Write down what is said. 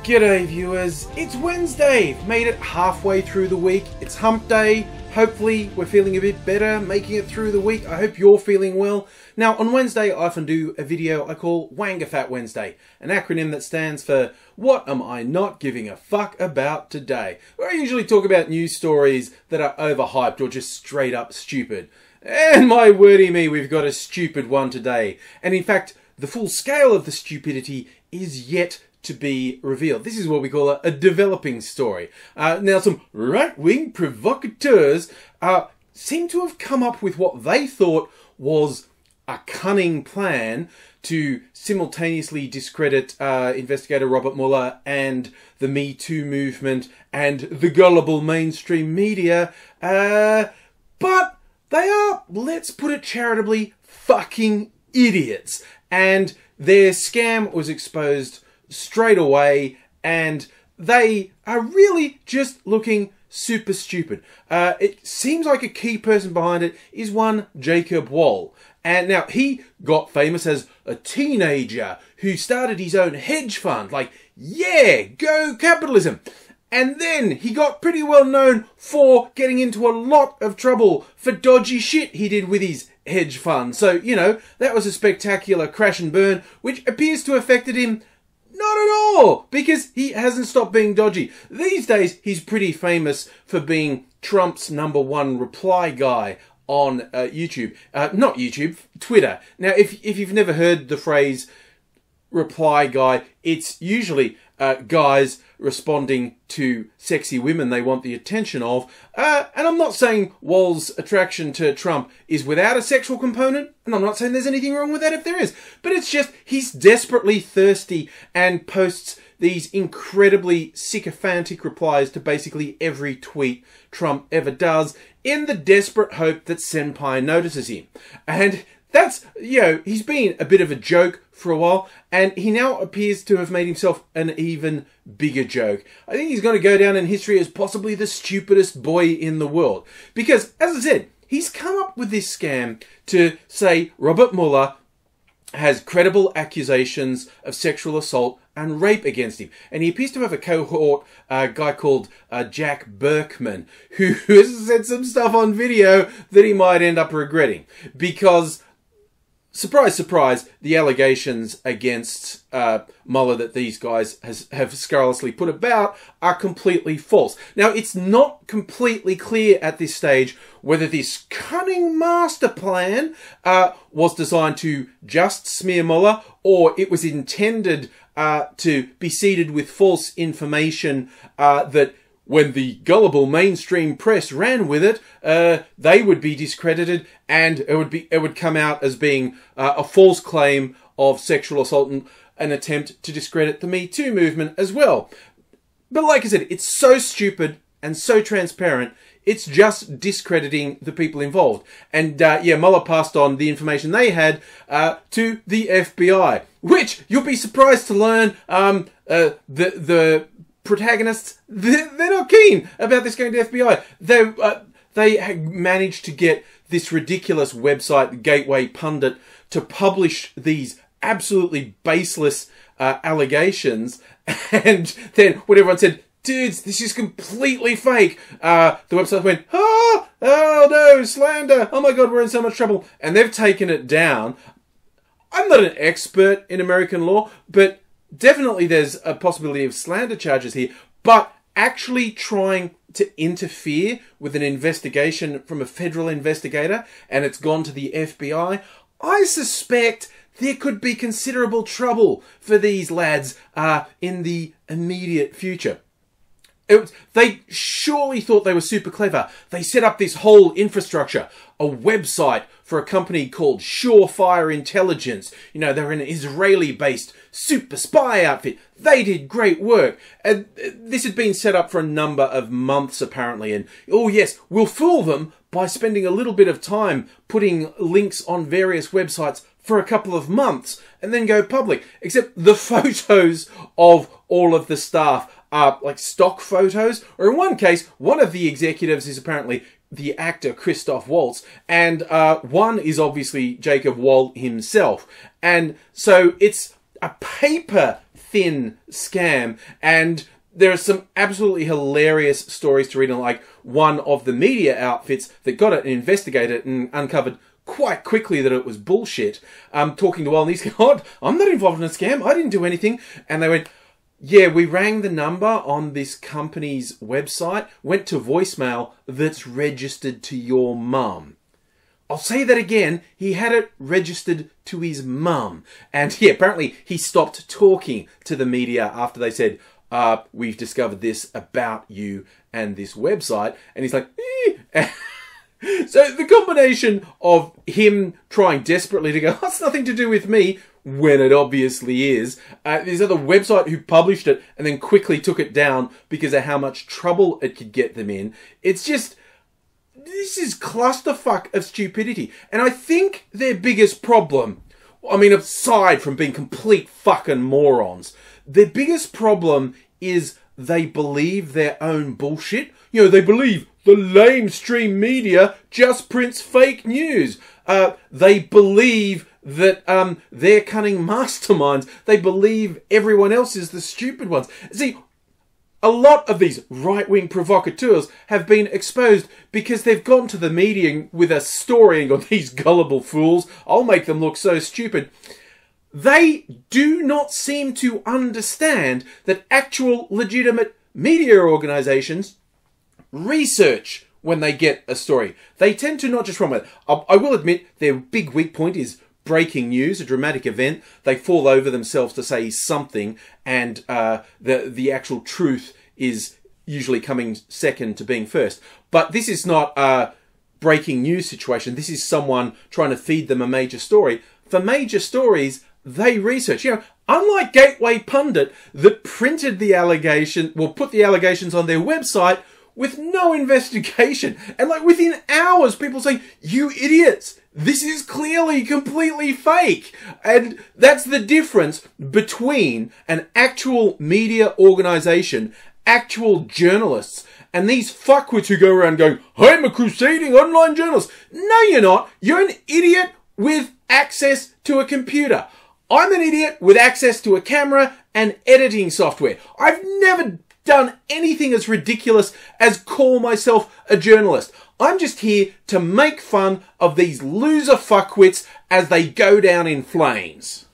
G'day viewers, it's Wednesday, made it halfway through the week, it's hump day, hopefully we're feeling a bit better, making it through the week, I hope you're feeling well. Now on Wednesday I often do a video I call Wangafat Wednesday, an acronym that stands for What Am I Not Giving a Fuck About Today, where I usually talk about news stories that are overhyped or just straight up stupid. And my wordy me, we've got a stupid one today, and in fact the full scale of the stupidity is yet to be revealed. This is what we call a developing story. Now some right-wing provocateurs seem to have come up with what they thought was a cunning plan to simultaneously discredit investigator Robert Mueller and the Me Too movement and the gullible mainstream media, but they are, let's put it charitably, fucking idiots. And their scam was exposed straight away, and they are really just looking super stupid. It seems like a key person behind it is one Jacob Wohl. And now he got famous as a teenager who started his own hedge fund. Like, yeah, go capitalism. And then he got pretty well known for getting into a lot of trouble for dodgy shit he did with his hedge fund. So, you know, that was a spectacular crash and burn, which appears to have affected him not at all, because he hasn't stopped being dodgy. These days, he's pretty famous for being Trump's #1 reply guy on YouTube. Not YouTube, Twitter. Now, if you've never heard the phrase reply guy, it's usually guys responding to sexy women they want the attention of. And I'm not saying Wohl's attraction to Trump is without a sexual component, and I'm not saying there's anything wrong with that if there is, but it's just he's desperately thirsty and posts these incredibly sycophantic replies to basically every tweet Trump ever does in the desperate hope that Senpai notices him. And that's, you know, he's been a bit of a joke for a while, and he now appears to have made himself an even bigger joke. I think he's going to go down in history as possibly the stupidest boy in the world. Because, as I said, he's come up with this scam to say Robert Mueller has credible accusations of sexual assault and rape against him. And he appears to have a cohort, a guy called Jack Berkman, who has said some stuff on video that he might end up regretting. Because, surprise, surprise, the allegations against Mueller that these guys have scurrilously put about are completely false. Now, it's not completely clear at this stage whether this cunning master plan was designed to just smear Mueller, or it was intended to be seeded with false information that when the gullible mainstream press ran with it, they would be discredited, and it would come out as being a false claim of sexual assault and an attempt to discredit the Me Too movement as well. But like I said, it's so stupid and so transparent, it's just discrediting the people involved. And yeah, Mueller passed on the information they had to the FBI, which you'll be surprised to learn the protagonists, they're not keen about this going to FBI. They managed to get this ridiculous website, the Gateway Pundit, to publish these absolutely baseless allegations, and then when everyone said, dudes, this is completely fake, the website went, oh no, slander, oh my god, we're in so much trouble, and they've taken it down. I'm not an expert in American law, but definitely there's a possibility of slander charges here, but actually trying to interfere with an investigation from a federal investigator, and it's gone to the FBI, I suspect there could be considerable trouble for these lads in the immediate future. They surely thought they were super clever. They set up this whole infrastructure, a website for a company called Surefire Intelligence. You know, they're an Israeli-based super spy outfit. They did great work. And this had been set up for a number of months, apparently. And, oh yes, we'll fool them by spending a little bit of time putting links on various websites for a couple of months and then go public. Except the photos of all of the staff are like stock photos, or in one case, one of the executives is apparently the actor Christoph Waltz, and one is obviously Jacob Wohl himself. And so it's a paper thin scam. And there are some absolutely hilarious stories to read on, like one of the media outfits that got it and investigated it and uncovered quite quickly that it was bullshit. Talking to Wohl, and he's going, "Oh, I'm not involved in a scam. I didn't do anything." And they went, "Yeah, we rang the number on this company's website, went to voicemail that's registered to your mum." I'll say that again. He had it registered to his mum. And yeah, apparently he stopped talking to the media after they said, "We've discovered this about you and this website." And he's like, "Eh." So the combination of him trying desperately to go, "That's nothing to do with me," when it obviously is. This other website who published it and then quickly took it down because of how much trouble it could get them in. It's just, this is clusterfuck of stupidity. And I think their biggest problem, I mean, aside from being complete fucking morons, their biggest problem is they believe their own bullshit. You know, they believe the lamestream media just prints fake news. They believe that they're cunning masterminds. They believe everyone else is the stupid ones. See, a lot of these right-wing provocateurs have been exposed because they've gone to the media with a story and gone, "These gullible fools, I'll make them look so stupid." They do not seem to understand that actual legitimate media organisations research when they get a story. They tend to not just run with it. I will admit their big weak point is breaking news, a dramatic event. They fall over themselves to say something, and the actual truth is usually coming second to being first. But this is not a breaking news situation. This is someone trying to feed them a major story. For major stories, they research. You know, unlike Gateway Pundit that printed the allegation, well, put the allegations on their website with no investigation. And like within hours, people saying, "You idiots, this is clearly completely fake." And that's the difference between an actual media organisation, actual journalists, and these fuckwits who go around going, "I'm a crusading online journalist." No, you're not. You're an idiot with access to a computer. I'm an idiot with access to a camera and editing software. I've never done anything as ridiculous as call myself a journalist. I'm just here to make fun of these loser fuckwits as they go down in flames.